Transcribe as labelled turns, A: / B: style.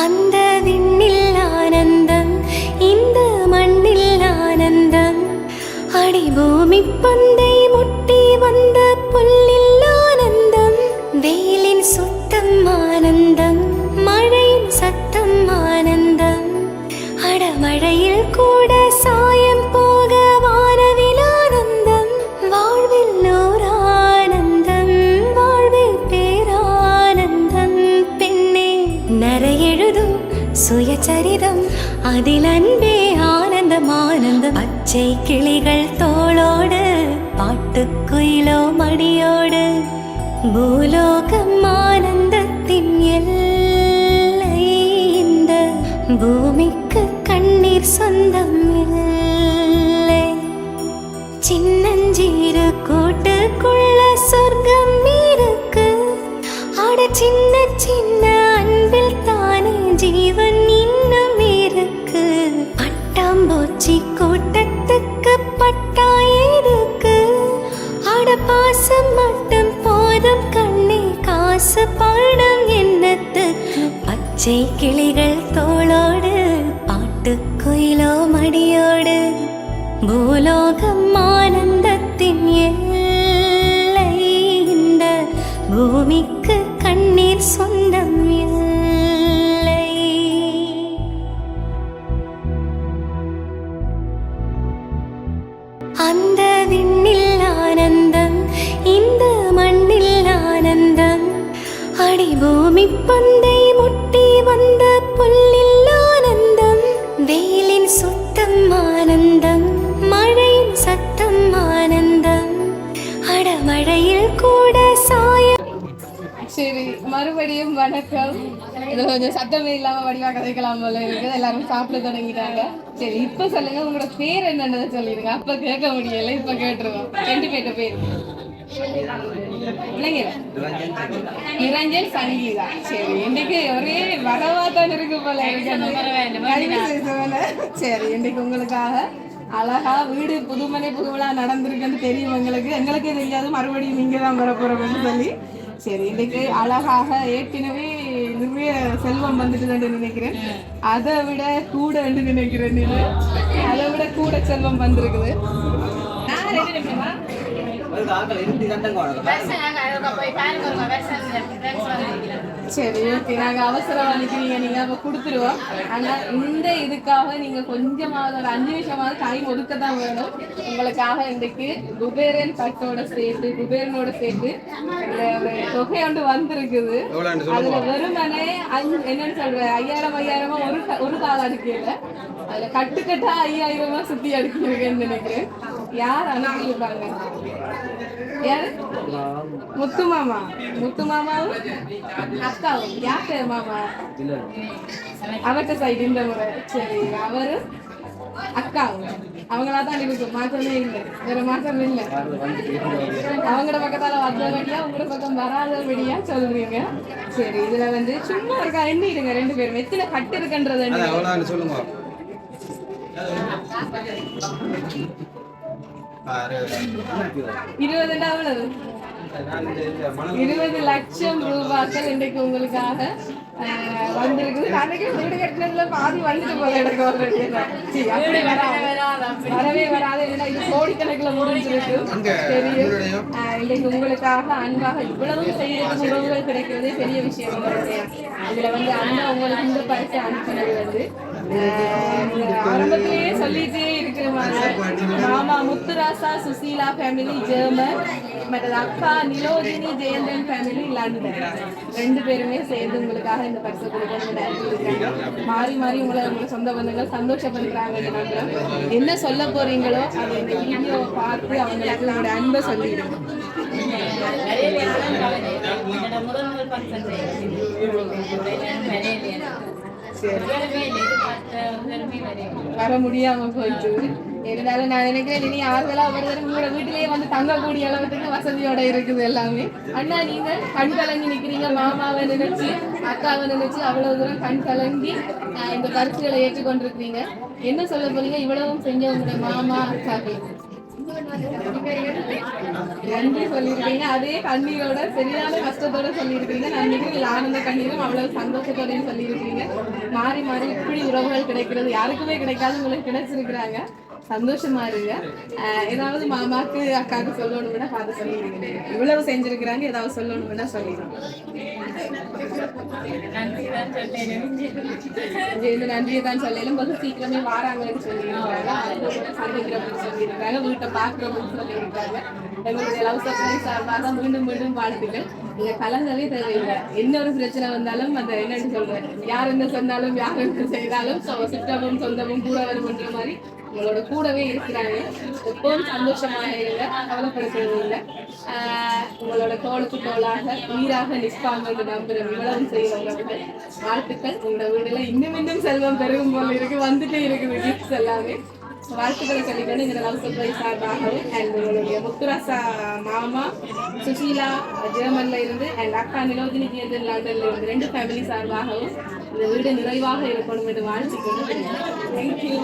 A: அந்த விண்ணில் ஆனந்தம், இந்த மண்ணில் ஆனந்தம், அடிபூமி பந்தை முட்டி வந்த புல்லில் ஆனந்தம், வெயிலின் சுத்தம் ஆனந்தம், மழையின் சத்தம் ஆனந்தம், அடமழையில் கூட சாயம் போக வானவில் ஆனந்தம், வாழ்வில் ஓர் ஆனந்தம், வாழ்வில் பேரானந்தம். பெண்ணே நரையெழுதும் சுயச்சரிதம், அதில் அன்பே ஆனந்தம் ஆனந்தம். பச்சை கிளிகள் தோளோடு, பாட்டுக்குயிலோ மடியோடு, பூலோகம் ஆனந்தத்தின் எல்லை. இந்த பூமிக்கு கண்ணீர் சொந்தம் இல்லை. சின்னஞ்சீரு கூட்டுக்குள்ள சொர்க்கம் இருக்கு. அட சின்ன சின்ன அன்பில் தானே ஜீவன் இன்னும் இருக்கு. பட்டாம்பூச்சி கூட்டத்துக்கு பட்டா இருக்கு. அட பாசம் மட்டும் போதும் கண்ணே, காசு பணம் என்னத்துக்கு. பச்சை கிளிகள் தோளோடு, பாட்டுக்குயிலோ மடியோடு, பூலோகம் ஆனந்தத்தின் எல்லை. இந்த பூமிக்கு கண்ணீர் சொந்தம் இல்லை. அந்த விண்ணில் ஆனந்தம், இந்த மண்ணில் ஆனந்தம், அடிபூமி பந்தை முட்டி வந்த புல்லில் ஆனந்தம், வெயிலின் சுத்தம் ஆனந்தம், மழையின் சத்தம் ஆனந்தம், அடமழையில் கூட சாய.
B: சரி, மறுபடியும் வணக்கம். இது கொஞ்சம் சத்தமே இல்லாம வடிவா கதைக்கலாம் போல இருக்குது. எல்லாரும் சாப்பிட தொடங்கிட்டாங்க. சரி, இப்ப சொல்லுங்க உங்களோட பேர் என்னன்றதை சொல்லிடுங்க. அப்ப கேட்க முடியல, இப்ப கேட்டுருவோம். ரெண்டு பேர்ட்ட பேர் நிரஞ்சன், சங்கீதா. சரி, இன்னைக்கு ஒரே வரவாத்தான் இருக்கு போல இருக்கு. சரி, இன்னைக்கு உங்களுக்காக அழகா வீடு புதுமனை புதுவிழா நடந்திருக்குன்னு தெரியும். எங்களுக்கே தெரியாது, மறுபடியும் நீங்க தான் வர போறோம்னு சொல்லி. சரி, இன்னைக்கு அழகாக ஏற்கனவே நிறைய செல்வம் வந்துட்டு நினைக்கிறேன். அதை விட கூட நினைக்கிறேன். அதை விட கூட செல்வம் வந்திருக்குது. சரி, ஓகே, நாங்க அவசரம் அனுப்பிங்க, நீங்க அப்ப கொடுத்துருவோம். ஆனா இந்த இதுக்காக நீங்க கொஞ்சமாவது ஒரு 5 நிமிஷமாவது டைம் ஒதுக்கத்தான் வேணும். உங்களுக்காக இன்றைக்கு குபேரன் பட்டோட சேர்த்து, குபேரனோட சேர்த்து தொகை ஒன்று வந்திருக்குது. அதுல வெறுமனே என்னன்னு சொல்ற 5000 ஒரு கால அடிக்கல, அதுல கட்டுக்கட்டா 5000 சுத்தி அடிக்கிறேன்னு நினைக்கிறேன். யார் அனுப்பியிருப்பாங்க? யாரு? முத்துமாமா. முத்துமாமாவும் அக்காவும். யாரு மாமா? அவர்கிட்ட சைடு இந்த முறை. சரி, அவரும் அக்காவும் அவங்களா தான் இருக்கு. மாற்றமே இல்லை, வேற மாற்றம் இல்லை. அவங்களோட பக்கத்தால வந்தபடியா உங்களோட பக்கம் வராதபடியா சொல்றீங்க. சரி, இதுல வந்து சும்மா இருக்கா எண்ணிடுங்க ரெண்டு பேரும். எத்தனை கட்டு இருக்குன்றது சொல்லுங்க. 20 லட்சம் ரூபாய்கள் இன்றைக்கு உங்களுக்காக வந்திருக்குது. அன்னைக்கு வீடு கட்டினதுல பாதி வந்துட்டு போல எனக்கு அப்படி வரவே வராது. இது கோடிக்கணக்கில் முடிஞ்சிருக்கு தெரியும். இன்றைக்கு உங்களுக்காக அன்பாக இவ்வளவு செய்யறதுக்கு உறவுகள் கிடைக்கிறதே பெரிய விஷயம். இதுல வந்து அண்ணா உங்களுக்கு இந்த பரிசை அனுப்பினது வந்து ஆரம்பத்திலேயே சொல்லிட்டே இருக்கிற மாமா முத்துராசா சுசீலா ஃபேமிலி ஜெர்மன், மற்றது அக்கா நிலோஜினி ஜெயந்தன் ஃபேமிலி லண்டன். ரெண்டு பேருமே சேர்ந்து உங்களுக்காக இந்த பரிசை கொடுக்கணும். மாறி மாறி உங்களை சொந்த பந்தங்கள் சந்தோஷப்படுத்துறாங்க. என்ன சொல்ல போறீங்களோ அதை இந்த வீடியோவை பார்த்து அவங்களுக்கு உங்களோட அன்பை சொல்லிடுங்க. வர முடியாம போயிட்டு இருந்தாலும் நான் நினைக்கிறேன் இனி யாருக்கெல்லாம் வருது உங்களோட வீட்டிலேயே வந்து தங்கக்கூடிய அளவுக்கு வசதியோட இருக்குது எல்லாமே. அண்ணா, நீங்க கண் கலங்கி நிக்கிறீங்க. மாமாவை நினைச்சு, அக்காவை நினைச்சு அவ்வளவு தூரம் கண் கலங்கி இந்த பரிசுகளை ஏற்றுக்கொண்டிருக்கிறீங்க. என்ன சொல்ல போறீங்க? இவ்வளவும் செஞ்ச உங்களுடைய மாமா அக்காக்கள் நன்றி சொல்லியிருக்கீங்க. அதே கண்ணீரோட சரியான கஷ்டத்தோட சொல்லியிருக்கீங்க. நன்றிகள் ஆனந்த கண்ணீரும் அவ்வளவு சந்தோஷத்தோடையும் சொல்லியிருக்கீங்க. மாறி மாறி இப்படி உறவுகள் கிடைக்கிறது யாருக்குமே கிடைக்காது, உங்களுக்கு கிடைச்சிருக்கிறாங்க. சந்தோஷமா இருங்க. ஏதாவது மாமாக்கு அக்காவுக்கு சொல்லணும்னா பார்த்து சொல்லிடுங்க. இவ்வளவு செஞ்சிருக்கிறாங்க, ஏதாவது சொல்லணும்னா சொல்லிடுங்க. நன்றியை தான் சொல்லலும் போது சீக்கிரமே வாராங்கன்னு சொல்லியிருக்காங்க. சந்திக்கிறோம்னு சொல்லியிருக்காங்க. வீட்டை பார்க்குறோம்னு சொல்லியிருக்காங்க. எங்களுடைய லவ் சர்ப்ரைஸ் சார்பாக மீண்டும் மீண்டும் வாழ்த்துக்கள். நீங்க கலந்தவே தேவையில்லை. என்ன ஒரு பிரச்சனை வந்தாலும் அந்த என்னன்னு சொல்றேன், யார் என்ன சொன்னாலும் யார் என்ன செய்தாலும் சுற்றமும் சொந்தமும் கூட வரும்ன்ற மாதிரி உங்களோட கூடவே இருக்கிறாங்க. எப்பவும் சந்தோஷமாக இருங்க, கவலைப்படுத்துறது இல்லை. உங்களோட தோளுக்கு தோளாக உயிராக நிற்பாங்க என்று நம்புற விவரம் செய்கிறவர்கள் வாழ்த்துக்கள். உங்களோட வீடுல இன்னும் இன்னும் செல்வம் பெருகும் போல இருக்கு, வந்துட்டே இருக்குது கிஃப்ட்ஸ் எல்லாமே. வாழ்த்துக்களை சொல்லிக்கொண்டு இந்த லவ் சர்ப்ரைஸ் சார்பாகவும் அண்ட் உங்களுடைய முத்துராசா மாமா சுஷீலா ஜெர்மன்ல இருந்து அண்ட் அக்கா நிலோதினி ஜியந்தன் லண்டன்ல இருந்து 2 ஃபேமிலி சார்பாகவும் இந்த வீடு நிறைவாக இருக்கணும் என்று வாழ்த்துக்கொண்டு தேங்க்யூ.